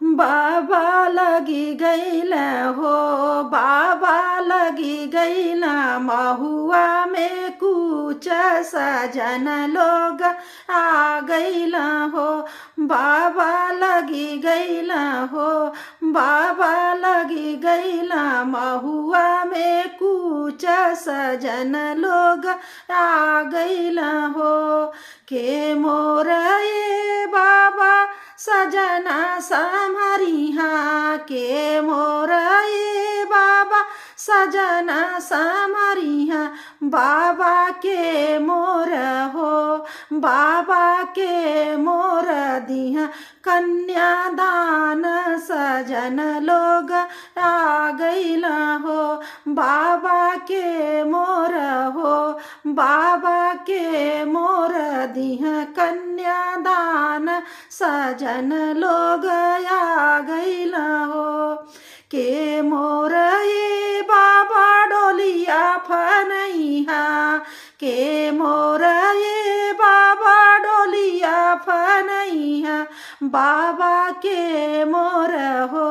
बाबा लगी गईल हो, बाबा लगी गईल महुआ में कुछ सजन लोग आ गईल हो। बाबा लगी गईल हो, बाबा लगी गईल महुआ में कुछ सजन लोग आ गईल हो। के मोर ये बाबा सजना समरिहा, के मोर ये बाबा सजना समरिहा। बाबा के मोर हो, बाबा के मोर दिहा कन्यादान सजन लोग आ गईल हो। बाबा के मोर हो, बाबा के मोर दिहा कन्यादान सजन लोग आ गईल हो। के मोर ये बाबा डोलिया फनैहा, के मोर ये बाबा डोलिया फनैहा। बाबा के मोर हो,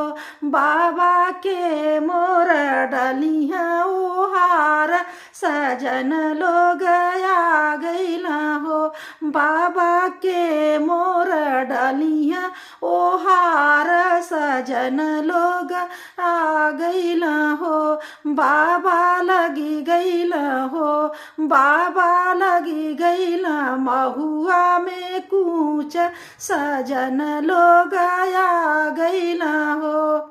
बाबा के मोर डलिहा ओहार सजन लोग आ गईल हो। बाबा के मोर डलिहा ओहार सजन लोग आ गईल हो। बाबा लगी गईल हो, बाबा लगी गईल महुआ में कुछ सजन लोग आ गईल हो।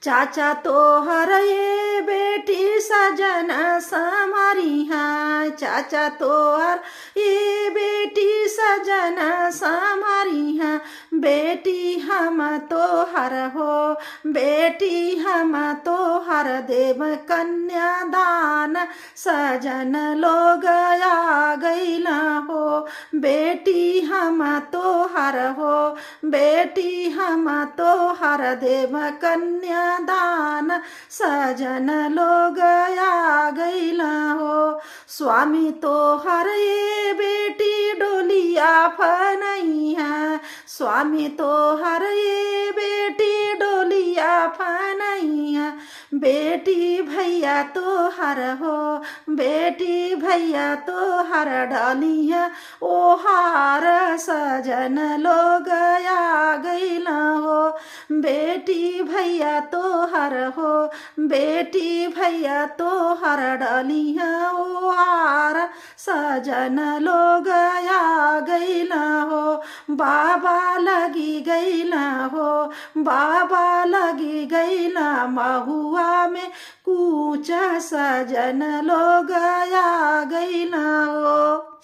चाचा तोहर ये बेटी सजन समरिहा, चाचा तोहर ये बेटी सजन समरिहा। बेटी हम तोहर हो, बेटी हम तोहर देव कन्यादान सजन लोग आ गईल हो। बेटी हम तोहर हो, बेटी हम तोहर देव कन्यादान सजन लोग आ गईल हो। स्वामी तोहर ये बेटी डोलिया फनैहा, स्वामी तोहर ये बेटी डोलिया फनैहा। बेटी भैया तोहर हो, बेटी भैया तोहर डलिहा ओहार सजन लोग आ गईल हो। बेटी भैया तोहर हो, बेटी भैया तोहर डलिहा ओहार सजन लोग आ गईल हो। बाबा लगी गईल हो, बाबा लगी गईल महुआ में कुछ सजन लोग आ गईल हो।